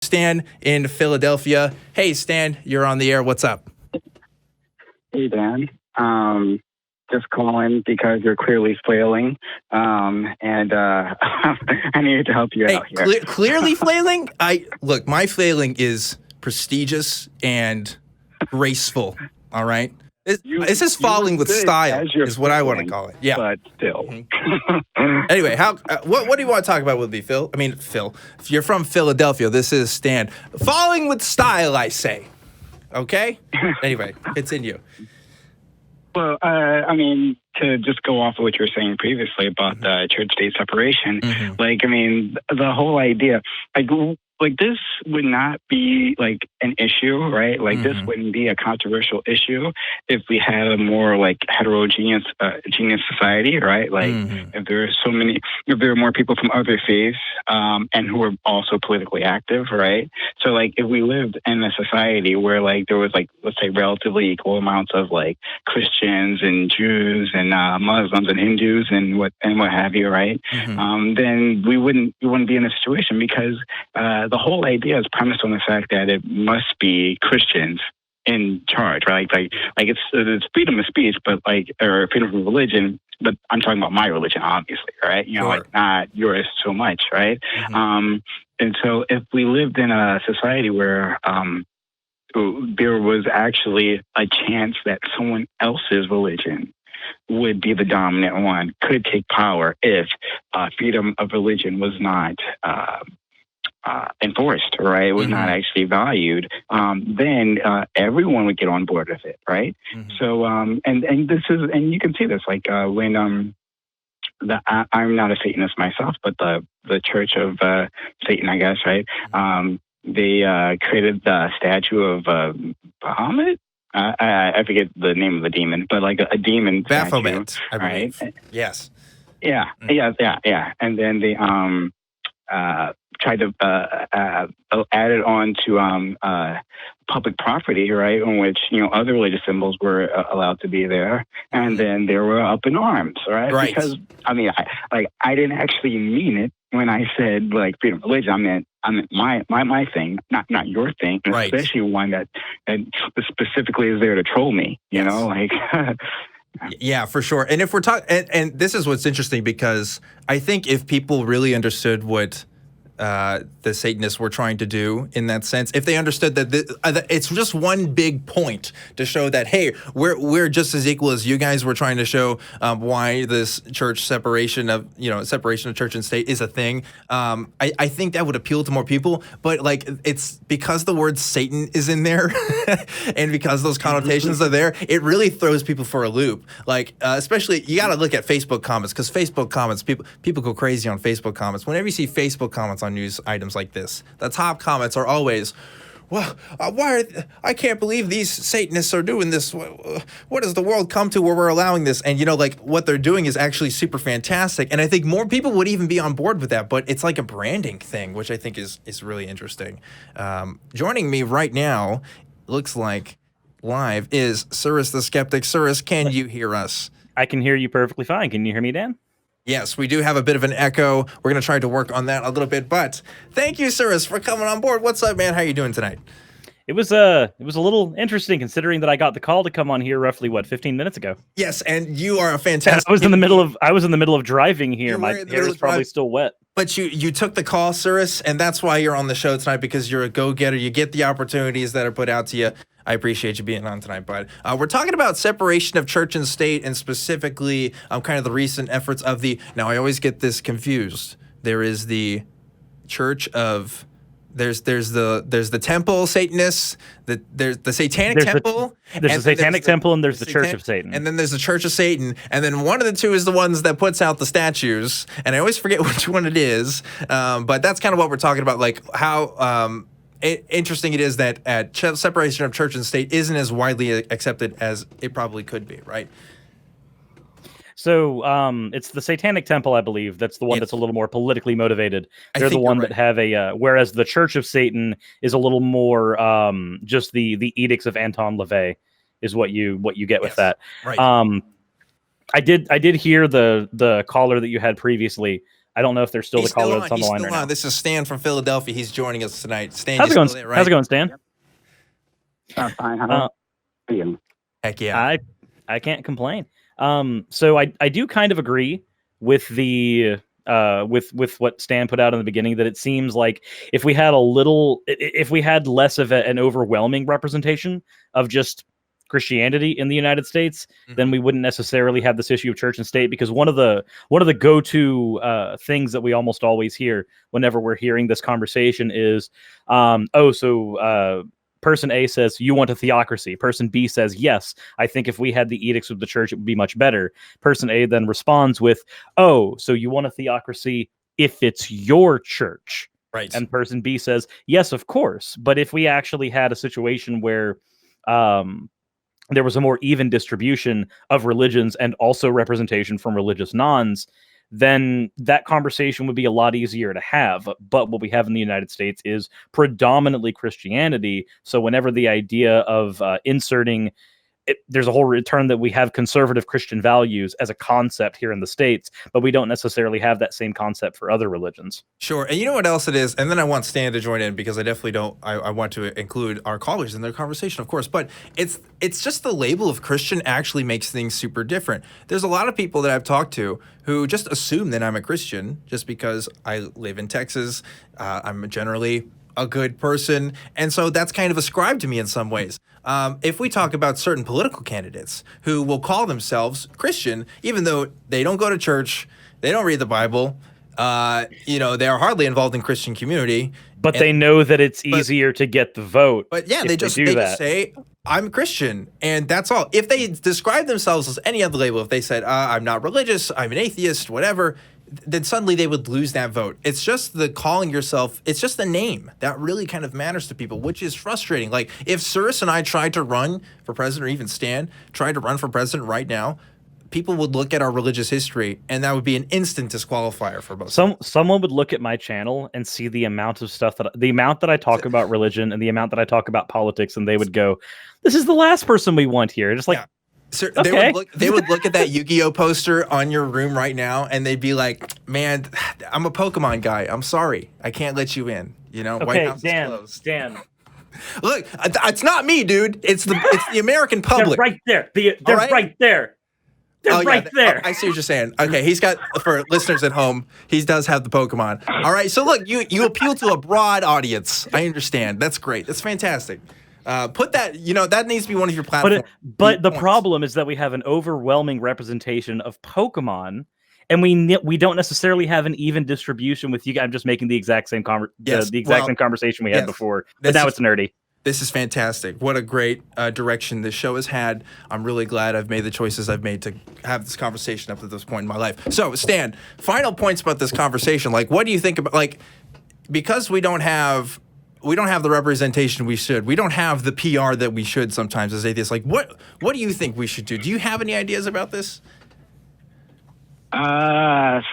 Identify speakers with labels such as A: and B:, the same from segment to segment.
A: Stan in Philadelphia. Hey, Stan, you're on the air. What's up?
B: Hey, Dan. Just calling because you're clearly flailing, and I need to help you out here.
A: Clearly flailing? Look, my flailing is prestigious and graceful. All right. This is falling with style, is what I want to call it. Yeah,
B: but still.
A: Anyway, what do you want to talk about with me, Phil? I mean, Phil. If you're from Philadelphia, this is Stan. Falling with style, I say. Okay. Anyway, continue.
B: Well, I mean, to just go off of what you were saying previously about the church-state separation, like, I mean, the whole idea, like this would not be like an issue, right? Like this wouldn't be a controversial issue if we had a more like heterogeneous genius society, right? Like if there are more people from other faiths and who are also politically active, right? So like if we lived in a society where like there was like, let's say relatively equal amounts of like Christians and Jews and Muslims and Hindus and what have you, right? Then we wouldn't be in a situation because the whole idea is premised on the fact that it must be Christians in charge, right? Like it's freedom of speech, but like, or freedom of religion, but I'm talking about my religion, obviously, right? You know, like not yours so much, right? And so if we lived in a society where there was actually a chance that someone else's religion would be the dominant one, could take power if freedom of religion was not enforced, right? It was not actually valued. Then everyone would get on board with it, right? So, and this is, and you can see this, like when I'm not a Satanist myself, but the Church of Satan, I guess, right? They created the statue of Bahamut. I forget the name of the demon, but like a demon
A: Baphomet,
B: statue,
A: I believe.
B: Right?
A: Yes.
B: Yeah. And then they tried to add it on to public property, right, on which, you know, other religious symbols were allowed to be there, and then they were up in arms, right? Because I mean, I didn't actually mean it when I said like freedom of religion. I meant my thing, not your thing, especially one that specifically is there to troll me, you know, like.
A: Yeah, for sure. And if we're talking, and this is what's interesting, because I think if people really understood what the Satanists were trying to do in that sense, if they understood that it's just one big point to show that, hey, we're just as equal as you guys were trying to show why this church separation of church and state is a thing. I think that would appeal to more people, but like it's because the word Satan is in there and because those connotations are there, it really throws people for a loop. Like especially you got to look at Facebook comments, because Facebook comments, people go crazy on Facebook comments. Whenever you see Facebook comments on news items like this, the top comments are always, well, I can't believe these Satanists are doing this. What does the world come to where we're allowing this? And, you know, like what they're doing is actually super fantastic. And I think more people would even be on board with that. But it's like a branding thing, which I think is really interesting. Joining me right now, looks like live, is Suris the Skeptic. Suris, can you hear us?
C: I can hear you perfectly fine. Can you hear me, Dan?
A: Yes, we do have a bit of an echo. We're going to try to work on that a little bit, but thank you, Suris, for coming on board. What's up, man? How are you doing tonight?
C: It was a little interesting, considering that I got the call to come on here roughly 15 minutes ago.
A: Yes, and you are a fantastic.
C: I was in the middle of driving here. My hair is probably still wet.
A: But you took the call, Suris, and that's why you're on the show tonight, because you're a go-getter. You get the opportunities that are put out to you. I appreciate you being on tonight, bud. We're talking about separation of church and state, and specifically kind of the recent efforts of the. Now, I always get this confused. There is the Church of. There's the temple Satanists. There's the Satanic Temple.
C: There's the Satanic Temple, and there's the Church of Satan.
A: And then there's the Church of Satan. And then one of the two is the ones that puts out the statues. And I always forget which one it is. But that's kind of what we're talking about, like how interesting it is that separation of church and state isn't as widely accepted as it probably could be, right?
C: So it's the Satanic Temple, I believe. That's the one that's a little more politically motivated. They're the one that have a, whereas the Church of Satan is a little more just the edicts of Anton LaVey is what you get with that.
A: Right.
C: I did hear the caller that you had previously I don't know if they're still
A: He's
C: the caller
A: still
C: that's
A: on.
C: on the
A: He's
C: line
A: still
C: right now.
A: on. This is Stan from Philadelphia. He's joining us tonight. Stan,
C: How's it going?
A: Still there, right?
C: How's it going, Stan?
B: Fine. How are you?
A: Heck yeah.
C: I can't complain. So I do kind of agree with the with what Stan put out in the beginning, that it seems like if we had less of an overwhelming representation of just Christianity in the United States, then we wouldn't necessarily have this issue of church and state. Because one of the go-to things that we almost always hear whenever we're hearing this conversation is, person A says, you want a theocracy. Person B says, yes, I think if we had the edicts of the church, it would be much better. Person A then responds with, oh, so you want a theocracy if it's your church.
A: Right.
C: And person B says, yes, of course. But if we actually had a situation where there was a more even distribution of religions and also representation from religious nons, then that conversation would be a lot easier to have. But what we have in the United States is predominantly Christianity. So whenever the idea of inserting it, there's a whole term that we have conservative Christian values as a concept here in the States, but we don't necessarily have that same concept for other religions.
A: Sure. And you know what else it is? And then I want Stan to join in, because I definitely don't, I want to include our callers in their conversation, of course, but it's just the label of Christian actually makes things super different. There's a lot of people that I've talked to who just assume that I'm a Christian just because I live in Texas. I'm generally a good person, and so that's kind of ascribed to me in some ways. If we talk about certain political candidates who will call themselves Christian, even though they don't go to church, they don't read the Bible, they are hardly involved in Christian community,
C: but they know that it's easier to get the vote.
A: But yeah, they just say, I'm a Christian, and that's all. If they describe themselves as any other label, if they said, I'm not religious, I'm an atheist, whatever, then suddenly they would lose that vote. It's just the calling yourself, it's just the name that really kind of matters to people, which is frustrating. Like, if Suris and I tried to run for president, or even Stan tried to run for president right now, people would look at our religious history, and that would be an instant disqualifier for both.
C: Someone would look at my channel and see the amount of stuff the amount that I talk about religion and the amount that I talk about politics, and they would go, this is the last person we want here. Just like, yeah.
A: Sir, okay. They would look at that Yu-Gi-Oh poster on your room right now, and they'd be like, man, I'm a Pokemon guy. I'm sorry. I can't let you in.
C: Okay,
A: White House is closed.
C: Dan.
A: Look, it's not me, dude. It's the American public.
C: They're right there. They're right there. They're right there.
A: I see what you're saying. Okay, he's got, for listeners at home, he does have the Pokemon. All right, so look, you appeal to a broad audience. I understand. That's great. That's fantastic. Put that, that needs to be one of your platforms.
C: But the problem is that we have an overwhelming representation of Pokemon, and we don't necessarily have an even distribution with you. I'm just making the exact same same conversation we had before, but now it's nerdy.
A: This is fantastic. What a great direction this show has had. I'm really glad I've made the choices I've made to have this conversation up to this point in my life. So, Stan, final points about this conversation. Like, what do you think about, because we don't have the representation we should. We don't have the PR that we should sometimes as atheists. Like, what do you think we should do? Do you have any ideas about this?
B: That's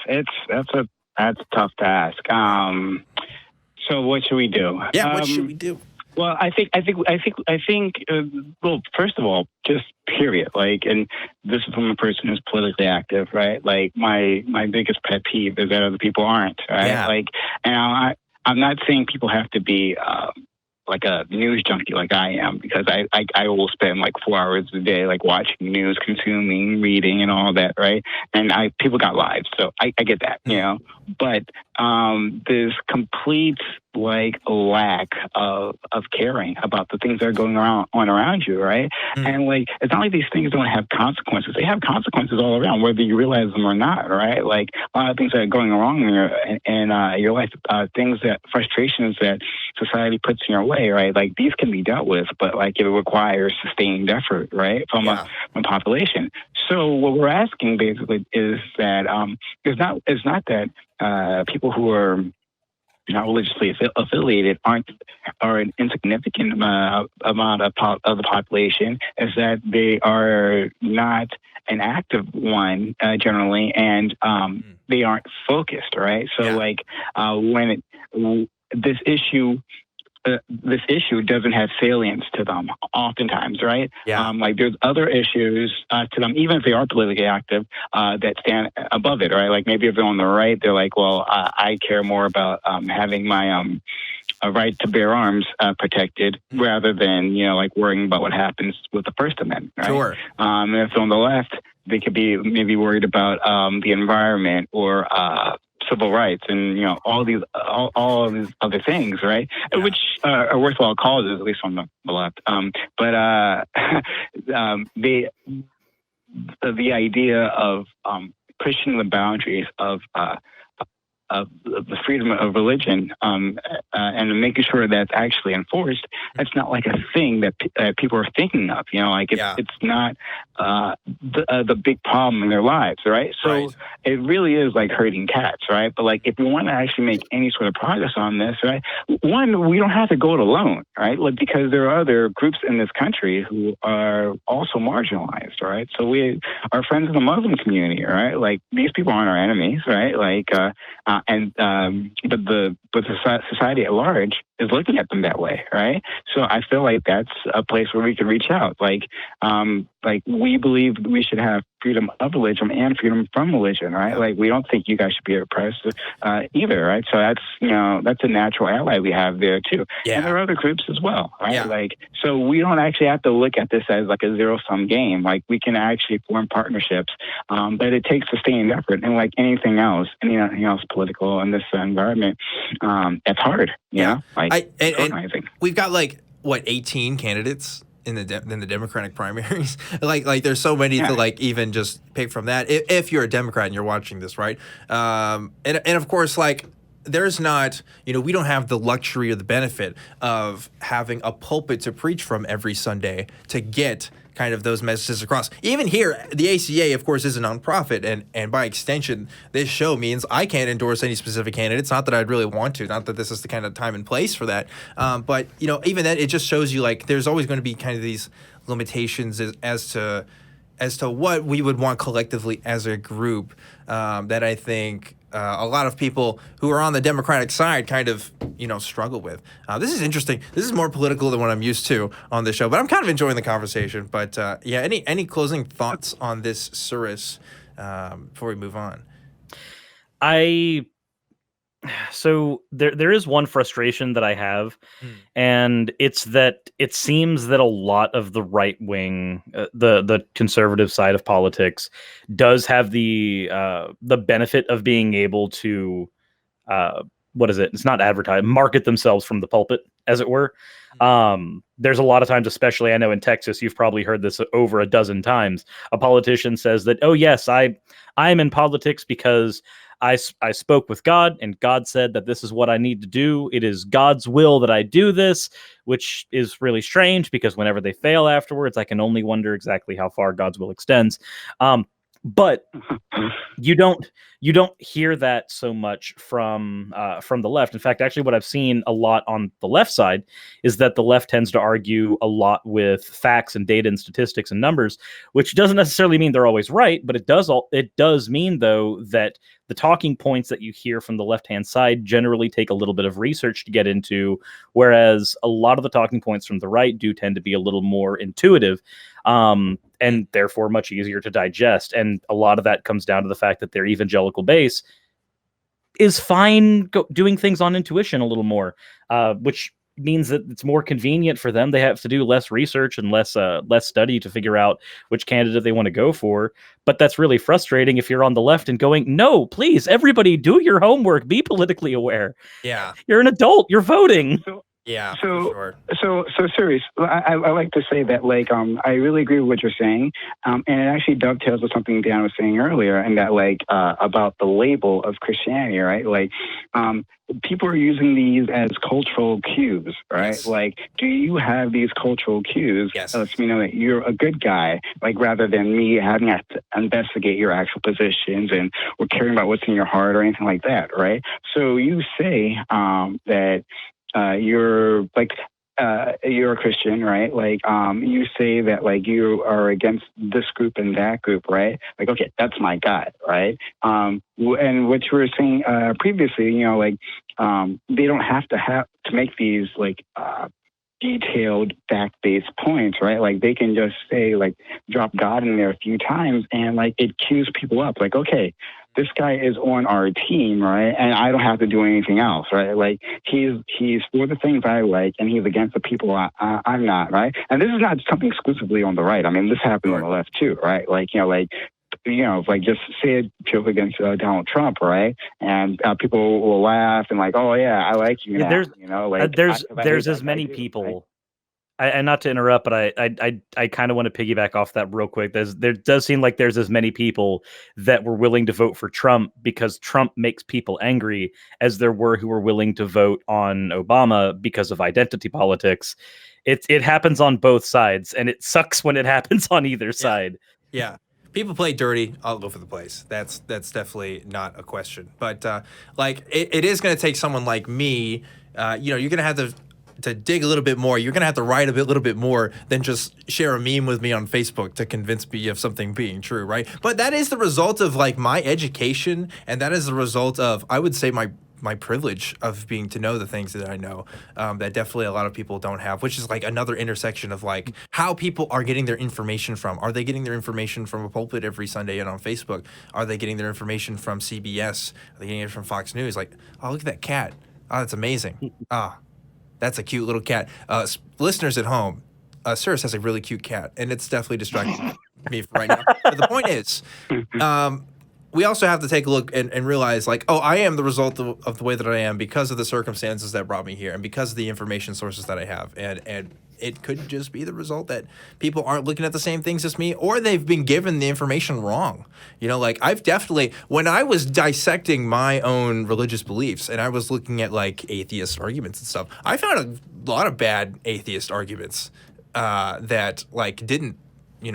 B: a tough task. So what should we do?
A: Yeah, what should we do?
B: Well, I think. Well, first of all, just period. And this is from a person who's politically active, right? Like, my biggest pet peeve is that other people aren't, right?
A: Yeah.
B: And I'm not saying people have to be like a news junkie like I am, because I will spend 4 hours a day watching news, consuming, reading, and all that, right? And people got lives, so I get that, But there's complete lack of caring about the things that are going on around you, right? And it's not like these things don't have consequences. They have consequences all around, whether you realize them or not, right? A lot of things that are going wrong in your life, frustrations that society puts in your way, right? These can be dealt with, but it requires sustained effort, right, from a population. So what we're asking basically is that it's not that people who are not religiously affiliated are an insignificant amount of the population, is that they are not an active one generally, and they aren't focused, right? So when this issue this issue doesn't have salience to them oftentimes, right?
A: Yeah.
B: Like there's other issues to them, even if they are politically active, that stand above it, right? Like maybe if they're on the right, they're like, well, I care more about having my a right to bear arms protected rather than, like worrying about what happens with the First Amendment, right?
A: Sure.
B: And if on the left, they could be maybe worried about the environment or civil rights and all of these other things, right?
A: Yeah.
B: Which are worthwhile causes, at least on the left. But the idea of pushing the boundaries of the freedom of religion and making sure that's actually enforced, that's not like a thing that people are thinking of. It's not the big problem in their lives, right? So it really is like herding cats, right? But like if we want to actually make any sort of progress on this, right? One, we don't have to go it alone, right? Like, because there are other groups in this country who are also marginalized, right? So our friends in the Muslim community, right? Like these people aren't our enemies, right? Like but the society at large is looking at them that way, right? So I feel like that's a place where we can reach out. Like we believe we should have freedom of religion and freedom from religion, right? Like we don't think you guys should be oppressed either, right? So that's a natural ally we have there too.
A: Yeah.
B: And there are other groups as well, right?
A: Yeah.
B: Like, so we don't actually have to look at this as like a zero-sum game. Like we can actually form partnerships, but it takes sustained effort. And like anything else political in this environment, it's hard, you know? Like organizing.
A: We've got 18 candidates in the Democratic primaries. like there's so many to even just pick from that. If you're a Democrat and you're watching this, right? And of course, there's not, we don't have the luxury or the benefit of having a pulpit to preach from every Sunday to get kind of those messages across. Even here, the ACA, of course, is a nonprofit, and by extension, this show means I can't endorse any specific candidates. Not that I'd really want to, not that this is the kind of time and place for that. But even then, it just shows you there's always going to be kind of these limitations as to what we would want collectively as a group that I think a lot of people who are on the Democratic side kind of, struggle with. This is interesting. This is more political than what I'm used to on this show, but I'm kind of enjoying the conversation. But any closing thoughts on this, Suris, before we move on?
C: So there is one frustration that I have, and it's that it seems that a lot of the right wing, the conservative side of politics, does have the benefit of being able to it's not advertise, market themselves from the pulpit, as it were. There's a lot of times, especially I know in Texas, you've probably heard this over a dozen times. A politician says that, oh yes, I'm in politics because I spoke with God, and God said that this is what I need to do. It is God's will that I do this, which is really strange because whenever they fail afterwards, I can only wonder exactly how far God's will extends. But you don't hear that so much from the left. In fact, actually, what I've seen a lot on the left side is that the left tends to argue a lot with facts and data and statistics and numbers, which doesn't necessarily mean they're always right, but it does mean though that the talking points that you hear from the left-hand side generally take a little bit of research to get into, whereas a lot of the talking points from the right do tend to be a little more intuitive. And therefore much easier to digest. And a lot of that comes down to the fact that their evangelical base is fine doing things on intuition a little more, which means that it's more convenient for them. They have to do less research and less study to figure out which candidate they want to go for. But that's really frustrating if you're on the left and going, no, please, everybody do your homework, be politically aware.
A: Yeah.
C: You're an adult, you're voting.
A: Yeah.
B: So Suris, I like to say that I really agree with what you're saying, and it actually dovetails with something Dan was saying earlier, and that about the label of Christianity, right? People are using these as cultural cues, right?
A: Yes.
B: Do you have these cultural cues?
A: Yes.
B: Lets me know that you're a good guy, rather than me having to investigate your actual positions or caring about what's in your heart or anything like that, right? So you say that you're you're a Christian, right? Like, you say that like you are against this group and that group, right? Like, okay, that's my God, right? And what you were saying previously, you know, like, they don't have to make these like detailed fact-based points, right? Like they can just say like drop God in there a few times and like it cues people up like, okay, this guy is on our team, right? And I don't have to do anything else, right? Like he's for the things I like and he's against the people I'm not, right? And this is not something exclusively on the right. I mean, this happens on the left too, right? Like, like just say a joke against Donald Trump, right? And people will laugh and like, oh yeah, I like you now. Like
C: there's as many people. Right? And not to interrupt, but I kind of want to piggyback off that real quick. There does seem like there's as many people that were willing to vote for Trump because Trump makes people angry as there were who were willing to vote on Obama because of identity politics. It happens on both sides, and it sucks when it happens on either side.
A: Yeah. People play dirty all over the place. That's definitely not a question. But like it is going to take someone like me. You're going to have to dig a little bit more. You're going to have to write a little bit more than just share a meme with me on Facebook to convince me of something being true, right? But that is the result of like my education, and that is the result of, I would say, my privilege of being to know the things that I know that definitely a lot of people don't have, which is like another intersection of like how people are getting their information from. Are they getting their information from a pulpit every Sunday and on Facebook? Are they getting their information from CBS? Are they getting it from Fox News? Like, oh, look at that cat. Oh, that's amazing. That's a cute little cat. Listeners at home, Suris has a really cute cat, and it's definitely distracting me right now. But the point is, we also have to take a look and realize, like, oh, I am the result of the way that I am because of the circumstances that brought me here and because of the information sources that I have. And it could just be the result that people aren't looking at the same things as me, or they've been given the information wrong. Like, I've definitely, when I was dissecting my own religious beliefs and I was looking at, like, atheist arguments and stuff, I found a lot of bad atheist arguments that, like, didn't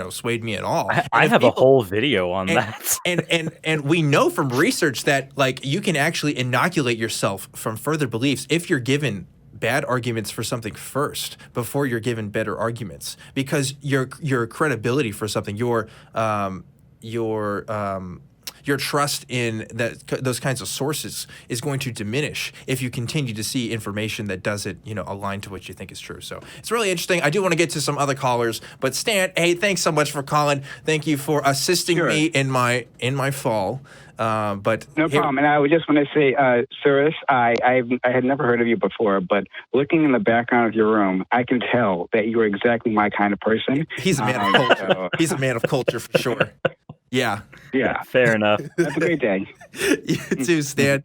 A: swayed me at all.
C: I have a whole video on that.
A: And we know from research that like you can actually inoculate yourself from further beliefs if you're given bad arguments for something first before you're given better arguments, because your credibility for something, your trust in those kinds of sources is going to diminish if you continue to see information that doesn't, align to what you think is true. So it's really interesting. I do want to get to some other callers, but Stan, hey, thanks so much for calling. Thank you for assisting me in my fall. But
B: no problem. And I would just want to say, Suris, I had never heard of you before, but looking in the background of your room, I can tell that you are exactly my kind of person.
A: He's a man of culture. So. He's a man of culture for sure. Yeah.
C: Fair enough.
B: Have a great day.
A: You too, Stan.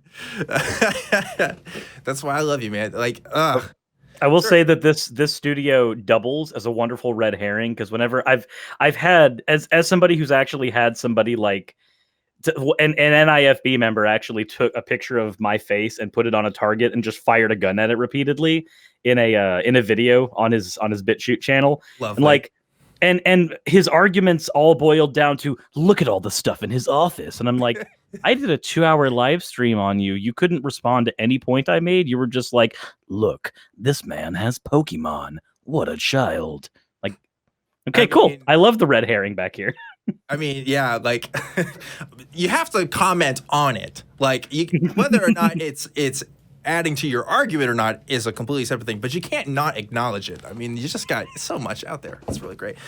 A: That's why I love you, man. Like,
C: I will say that this studio doubles as a wonderful red herring, because whenever I've had, as somebody who's actually had somebody like an NIFB member actually took a picture of my face and put it on a target and just fired a gun at it repeatedly in a video on his BitChute channel.
A: Lovely.
C: And like. And his arguments all boiled down to, look at all the stuff in his office. And I'm like, I did a 2-hour live stream on you. You couldn't respond to any point I made. You were just like, look, this man has Pokemon. What a child. Like, okay, cool. I love the red herring back here.
A: I mean, yeah, like you have to comment on it. Like whether or not it's adding to your argument or not is a completely separate thing, but you can't not acknowledge it. I mean, you just got so much out there. It's really great.